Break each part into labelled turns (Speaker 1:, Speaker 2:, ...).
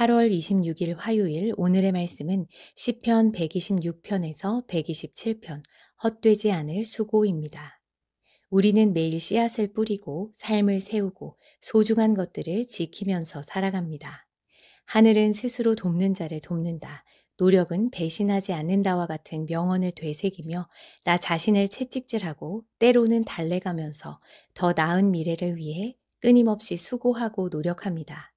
Speaker 1: 8월 26일 화요일 오늘의 말씀은 시편 126편에서 127편 헛되지 않을 수고입니다. 우리는 매일 씨앗을 뿌리고 삶을 세우고 소중한 것들을 지키면서 살아갑니다. 하늘은 스스로 돕는 자를 돕는다. 노력은 배신하지 않는다와 같은 명언을 되새기며 나 자신을 채찍질하고 때로는 달래가면서 더 나은 미래를 위해 끊임없이 수고하고 노력합니다.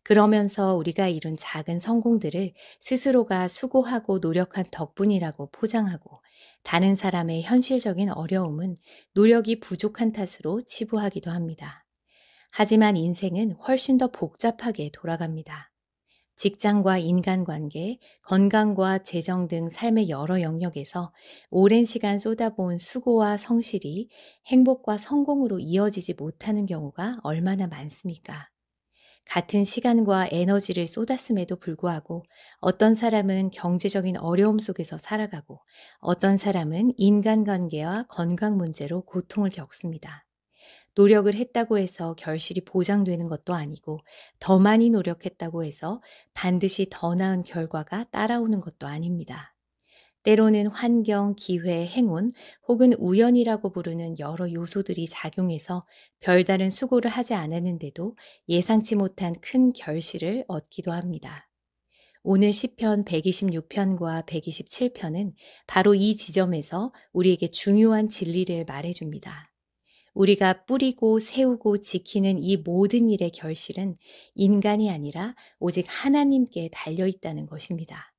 Speaker 1: 그러면서 우리가 이룬 작은 성공들을 스스로가 수고하고 노력한 덕분이라고 포장하고 다른 사람의 현실적인 어려움은 노력이 부족한 탓으로 치부하기도 합니다. 하지만 인생은 훨씬 더 복잡하게 돌아갑니다. 직장과 인간관계, 건강과 재정 등 삶의 여러 영역에서 오랜 시간 쏟아부은 수고와 성실이 행복과 성공으로 이어지지 못하는 경우가 얼마나 많습니까? 같은 시간과 에너지를 쏟았음에도 불구하고 어떤 사람은 경제적인 어려움 속에서 살아가고 어떤 사람은 인간관계와 건강 문제로 고통을 겪습니다. 노력을 했다고 해서 결실이 보장되는 것도 아니고 더 많이 노력했다고 해서 반드시 더 나은 결과가 따라오는 것도 아닙니다. 때로는 환경, 기회, 행운 혹은 우연이라고 부르는 여러 요소들이 작용해서 별다른 수고를 하지 않았는데도 예상치 못한 큰 결실을 얻기도 합니다. 오늘 시편 126편과 127편은 바로 이 지점에서 우리에게 중요한 진리를 말해줍니다. 우리가 뿌리고 세우고 지키는 이 모든 일의 결실은 인간이 아니라 오직 하나님께 달려 있다는 것입니다.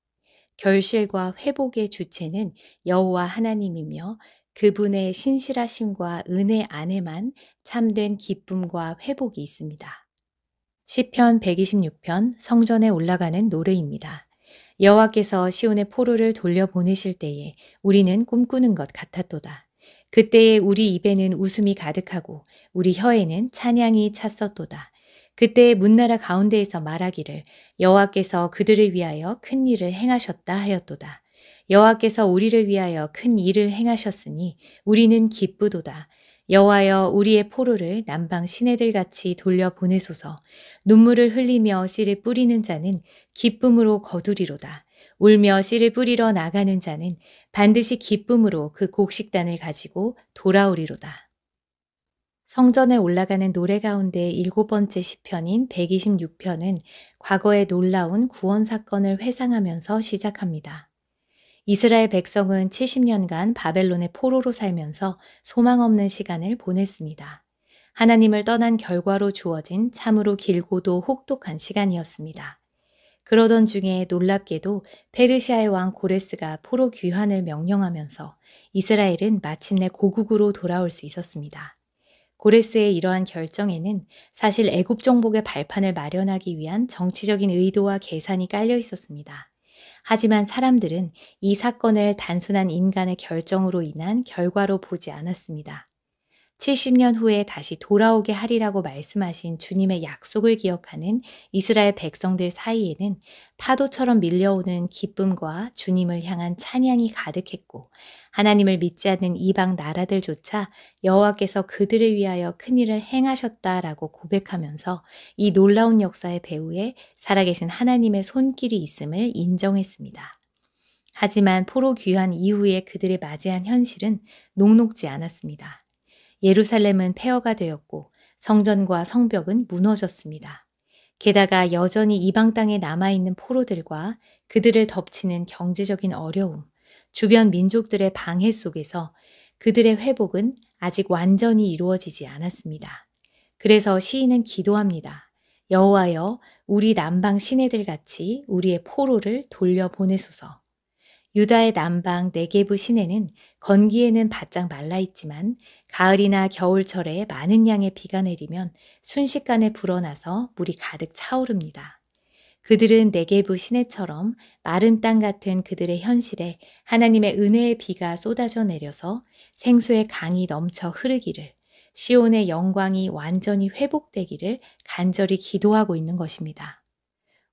Speaker 1: 결실과 회복의 주체는 여호와 하나님이며 그분의 신실하심과 은혜 안에만 참된 기쁨과 회복이 있습니다. 시편 126편 성전에 올라가는 노래입니다. 여호와께서 시온의 포로를 돌려보내실 때에 우리는 꿈꾸는 것 같았도다. 그때에 우리 입에는 웃음이 가득하고 우리 혀에는 찬양이 찼었도다. 그때의 문나라 가운데에서 말하기를 여호와께서 그들을 위하여 큰 일을 행하셨다 하였도다. 여호와께서 우리를 위하여 큰 일을 행하셨으니 우리는 기쁘도다. 여호와여 우리의 포로를 남방 시내들 같이 돌려보내소서. 눈물을 흘리며 씨를 뿌리는 자는 기쁨으로 거두리로다. 울며 씨를 뿌리러 나가는 자는 반드시 기쁨으로 그 곡식단을 가지고 돌아오리로다. 성전에 올라가는 노래 가운데 7번째 시편인 126편은 과거의 놀라운 구원 사건을 회상하면서 시작합니다. 이스라엘 백성은 70년간 바벨론의 포로로 살면서 소망 없는 시간을 보냈습니다. 하나님을 떠난 결과로 주어진 참으로 길고도 혹독한 시간이었습니다. 그러던 중에 놀랍게도 페르시아의 왕 고레스가 포로 귀환을 명령하면서 이스라엘은 마침내 고국으로 돌아올 수 있었습니다. 고레스의 이러한 결정에는 사실 애굽 정복의 발판을 마련하기 위한 정치적인 의도와 계산이 깔려 있었습니다. 하지만 사람들은 이 사건을 단순한 인간의 결정으로 인한 결과로 보지 않았습니다. 70년 후에 다시 돌아오게 하리라고 말씀하신 주님의 약속을 기억하는 이스라엘 백성들 사이에는 파도처럼 밀려오는 기쁨과 주님을 향한 찬양이 가득했고 하나님을 믿지 않는 이방 나라들조차 여호와께서 그들을 위하여 큰일을 행하셨다라고 고백하면서 이 놀라운 역사의 배후에 살아계신 하나님의 손길이 있음을 인정했습니다. 하지만 포로 귀환 이후에 그들을 맞이한 현실은 녹록지 않았습니다. 예루살렘은 폐허가 되었고 성전과 성벽은 무너졌습니다. 게다가 여전히 이방 땅에 남아있는 포로들과 그들을 덮치는 경제적인 어려움, 주변 민족들의 방해 속에서 그들의 회복은 아직 완전히 이루어지지 않았습니다. 그래서 시인은 기도합니다. 여호와여, 우리 남방 시내들 같이 우리의 포로를 돌려보내소서. 유다의 남방 네게부 시내는 건기에는 바짝 말라있지만 가을이나 겨울철에 많은 양의 비가 내리면 순식간에 불어나서 물이 가득 차오릅니다. 그들은 네게부 시내처럼 마른 땅 같은 그들의 현실에 하나님의 은혜의 비가 쏟아져 내려서 생수의 강이 넘쳐 흐르기를, 시온의 영광이 완전히 회복되기를 간절히 기도하고 있는 것입니다.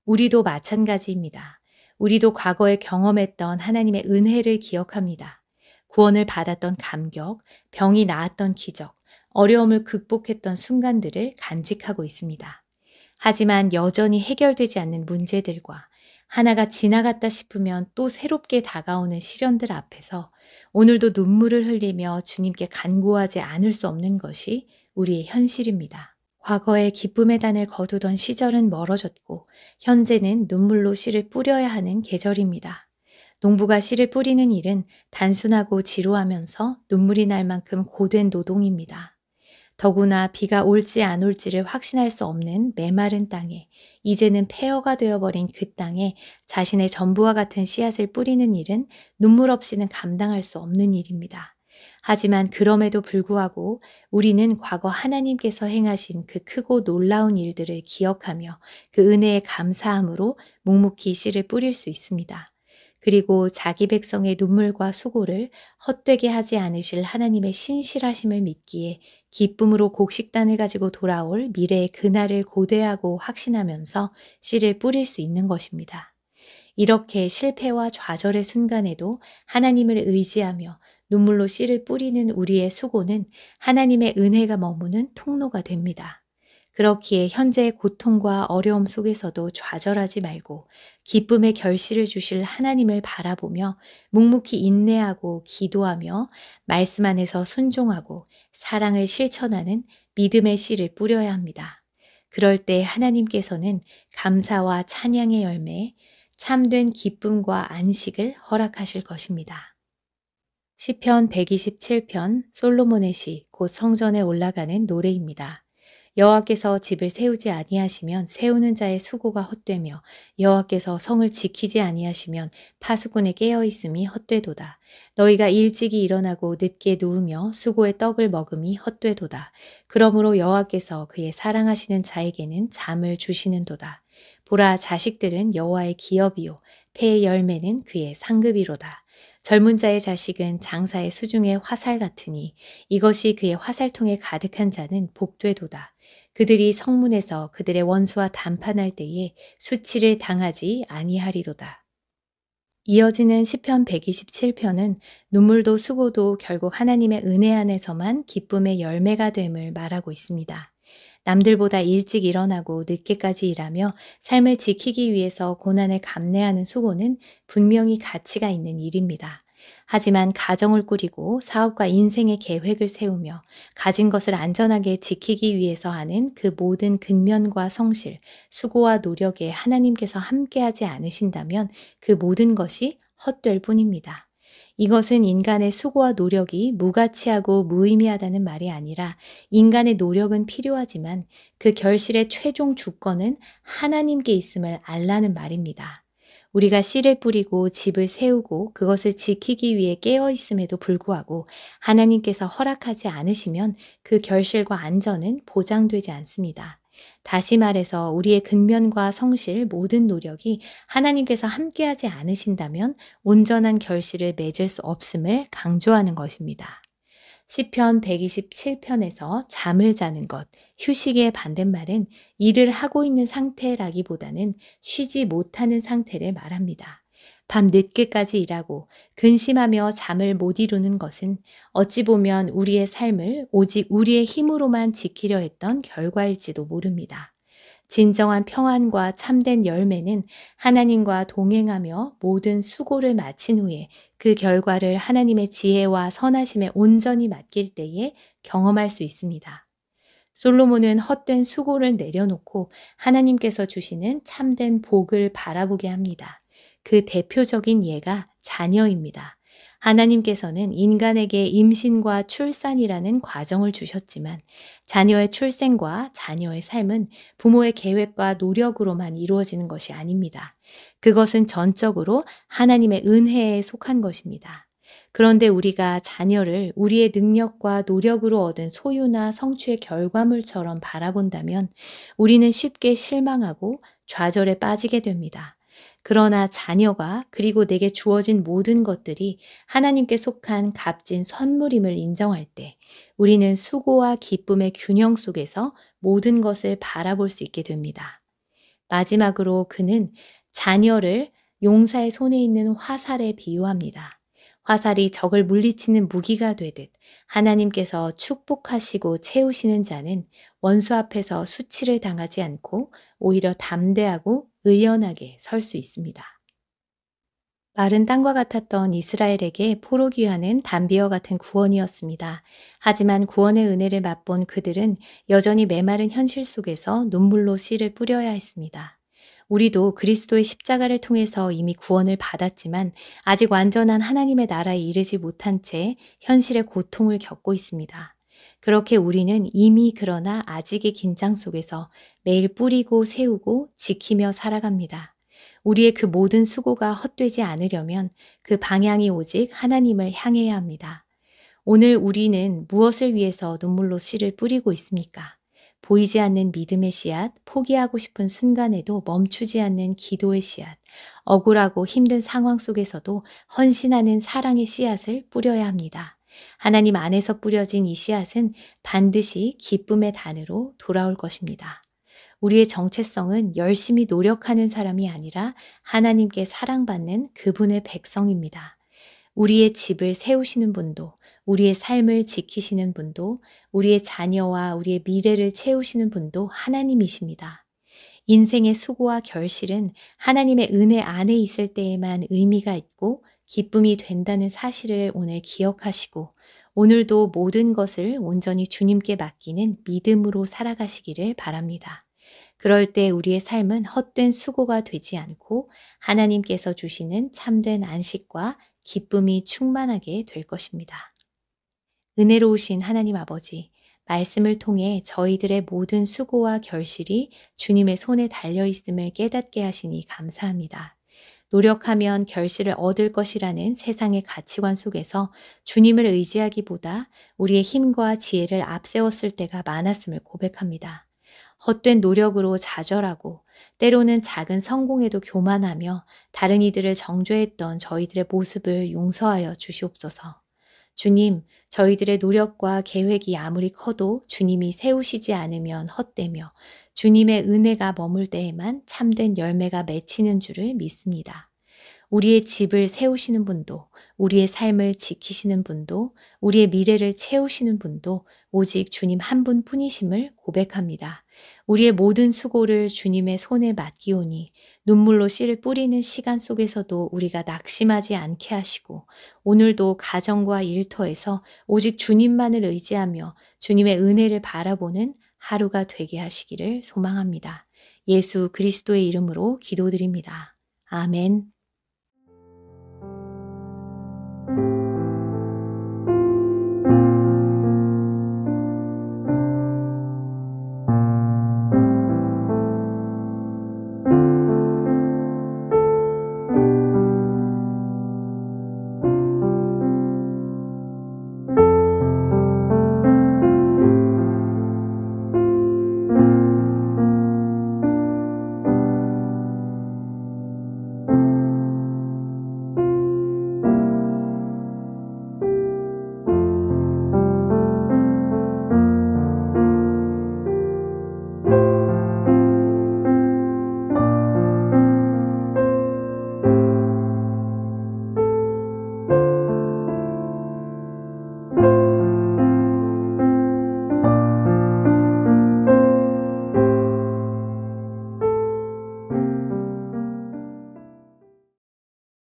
Speaker 1: 우리도 마찬가지입니다. 우리도 과거에 경험했던 하나님의 은혜를 기억합니다. 구원을 받았던 감격, 병이 나았던 기적, 어려움을 극복했던 순간들을 간직하고 있습니다. 하지만 여전히 해결되지 않는 문제들과 하나가 지나갔다 싶으면 또 새롭게 다가오는 시련들 앞에서 오늘도 눈물을 흘리며 주님께 간구하지 않을 수 없는 것이 우리의 현실입니다. 과거에 기쁨의 단을 거두던 시절은 멀어졌고 현재는 눈물로 씨를 뿌려야 하는 계절입니다. 농부가 씨를 뿌리는 일은 단순하고 지루하면서 눈물이 날 만큼 고된 노동입니다. 더구나 비가 올지 안 올지를 확신할 수 없는 메마른 땅에 이제는 폐허가 되어버린 그 땅에 자신의 전부와 같은 씨앗을 뿌리는 일은 눈물 없이는 감당할 수 없는 일입니다. 하지만 그럼에도 불구하고 우리는 과거 하나님께서 행하신 그 크고 놀라운 일들을 기억하며 그 은혜에 감사함으로 묵묵히 씨를 뿌릴 수 있습니다. 그리고 자기 백성의 눈물과 수고를 헛되게 하지 않으실 하나님의 신실하심을 믿기에 기쁨으로 곡식단을 가지고 돌아올 미래의 그날을 고대하고 확신하면서 씨를 뿌릴 수 있는 것입니다. 이렇게 실패와 좌절의 순간에도 하나님을 의지하며 눈물로 씨를 뿌리는 우리의 수고는 하나님의 은혜가 머무는 통로가 됩니다. 그렇기에 현재의 고통과 어려움 속에서도 좌절하지 말고 기쁨의 결실을 주실 하나님을 바라보며 묵묵히 인내하고 기도하며 말씀 안에서 순종하고 사랑을 실천하는 믿음의 씨를 뿌려야 합니다. 그럴 때 하나님께서는 감사와 찬양의 열매, 참된 기쁨과 안식을 허락하실 것입니다. 시편 127편 솔로몬의 시, 곧 성전에 올라가는 노래입니다. 여호와께서 집을 세우지 아니하시면 세우는 자의 수고가 헛되며 여호와께서 성을 지키지 아니하시면 파수꾼의 깨어있음이 헛되도다. 너희가 일찍이 일어나고 늦게 누우며 수고의 떡을 먹음이 헛되도다. 그러므로 여호와께서 그의 사랑하시는 자에게는 잠을 주시는도다. 보라, 자식들은 여호와의 기업이요 태의 열매는 그의 상급이로다. 젊은 자의 자식은 장사의 수중의 화살 같으니 이것이 그의 화살통에 가득한 자는 복되도다. 그들이 성문에서 그들의 원수와 담판할 때에 수치를 당하지 아니하리로다. 이어지는 시편 127편은 눈물도 수고도 결국 하나님의 은혜 안에서만 기쁨의 열매가 됨을 말하고 있습니다. 남들보다 일찍 일어나고 늦게까지 일하며 삶을 지키기 위해서 고난을 감내하는 수고는 분명히 가치가 있는 일입니다. 하지만 가정을 꾸리고 사업과 인생의 계획을 세우며 가진 것을 안전하게 지키기 위해서 하는 그 모든 근면과 성실, 수고와 노력에 하나님께서 함께하지 않으신다면 그 모든 것이 헛될 뿐입니다. 이것은 인간의 수고와 노력이 무가치하고 무의미하다는 말이 아니라 인간의 노력은 필요하지만 그 결실의 최종 주권은 하나님께 있음을 알라는 말입니다. 우리가 씨를 뿌리고 집을 세우고 그것을 지키기 위해 깨어 있음에도 불구하고 하나님께서 허락하지 않으시면 그 결실과 안전은 보장되지 않습니다. 다시 말해서 우리의 근면과 성실 모든 노력이 하나님께서 함께하지 않으신다면 온전한 결실을 맺을 수 없음을 강조하는 것입니다. 시편 127편에서 잠을 자는 것, 휴식의 반대말은 일을 하고 있는 상태라기보다는 쉬지 못하는 상태를 말합니다. 밤 늦게까지 일하고 근심하며 잠을 못 이루는 것은 어찌 보면 우리의 삶을 오직 우리의 힘으로만 지키려 했던 결과일지도 모릅니다. 진정한 평안과 참된 열매는 하나님과 동행하며 모든 수고를 마친 후에 그 결과를 하나님의 지혜와 선하심에 온전히 맡길 때에 경험할 수 있습니다. 솔로몬은 헛된 수고를 내려놓고 하나님께서 주시는 참된 복을 바라보게 합니다. 그 대표적인 예가 자녀입니다. 하나님께서는 인간에게 임신과 출산이라는 과정을 주셨지만 자녀의 출생과 자녀의 삶은 부모의 계획과 노력으로만 이루어지는 것이 아닙니다. 그것은 전적으로 하나님의 은혜에 속한 것입니다. 그런데 우리가 자녀를 우리의 능력과 노력으로 얻은 소유나 성취의 결과물처럼 바라본다면 우리는 쉽게 실망하고 좌절에 빠지게 됩니다. 그러나 자녀가 그리고 내게 주어진 모든 것들이 하나님께 속한 값진 선물임을 인정할 때 우리는 수고와 기쁨의 균형 속에서 모든 것을 바라볼 수 있게 됩니다. 마지막으로 그는 자녀를 용사의 손에 있는 화살에 비유합니다. 화살이 적을 물리치는 무기가 되듯 하나님께서 축복하시고 채우시는 자는 원수 앞에서 수치를 당하지 않고 오히려 담대하고 의연하게 설 수 있습니다. 마른 땅과 같았던 이스라엘에게 포로 귀환은 담비와 같은 구원이었습니다. 하지만 구원의 은혜를 맛본 그들은 여전히 메마른 현실 속에서 눈물로 씨를 뿌려야 했습니다. 우리도 그리스도의 십자가를 통해서 이미 구원을 받았지만 아직 완전한 하나님의 나라에 이르지 못한 채 현실의 고통을 겪고 있습니다. 그렇게 우리는 이미 그러나 아직의 긴장 속에서 매일 뿌리고 세우고 지키며 살아갑니다. 우리의 그 모든 수고가 헛되지 않으려면 그 방향이 오직 하나님을 향해야 합니다. 오늘 우리는 무엇을 위해서 눈물로 씨를 뿌리고 있습니까? 보이지 않는 믿음의 씨앗, 포기하고 싶은 순간에도 멈추지 않는 기도의 씨앗, 억울하고 힘든 상황 속에서도 헌신하는 사랑의 씨앗을 뿌려야 합니다. 하나님 안에서 뿌려진 이 씨앗은 반드시 기쁨의 단으로 돌아올 것입니다. 우리의 정체성은 열심히 노력하는 사람이 아니라 하나님께 사랑받는 그분의 백성입니다. 우리의 집을 세우시는 분도, 우리의 삶을 지키시는 분도, 우리의 자녀와 우리의 미래를 채우시는 분도 하나님이십니다. 인생의 수고와 결실은 하나님의 은혜 안에 있을 때에만 의미가 있고 기쁨이 된다는 사실을 오늘 기억하시고 오늘도 모든 것을 온전히 주님께 맡기는 믿음으로 살아가시기를 바랍니다. 그럴 때 우리의 삶은 헛된 수고가 되지 않고 하나님께서 주시는 참된 안식과 기쁨이 충만하게 될 것입니다. 은혜로우신 하나님 아버지, 말씀을 통해 저희들의 모든 수고와 결실이 주님의 손에 달려 있음을 깨닫게 하시니 감사합니다. 노력하면 결실을 얻을 것이라는 세상의 가치관 속에서 주님을 의지하기보다 우리의 힘과 지혜를 앞세웠을 때가 많았음을 고백합니다. 헛된 노력으로 좌절하고 때로는 작은 성공에도 교만하며 다른 이들을 정죄했던 저희들의 모습을 용서하여 주시옵소서. 주님, 저희들의 노력과 계획이 아무리 커도 주님이 세우시지 않으면 헛되며 주님의 은혜가 머물 때에만 참된 열매가 맺히는 줄을 믿습니다. 우리의 집을 세우시는 분도, 우리의 삶을 지키시는 분도, 우리의 미래를 채우시는 분도 오직 주님 한 분뿐이심을 고백합니다. 우리의 모든 수고를 주님의 손에 맡기오니 눈물로 씨를 뿌리는 시간 속에서도 우리가 낙심하지 않게 하시고 오늘도 가정과 일터에서 오직 주님만을 의지하며 주님의 은혜를 바라보는 하루가 되게 하시기를 소망합니다. 예수 그리스도의 이름으로 기도드립니다. 아멘.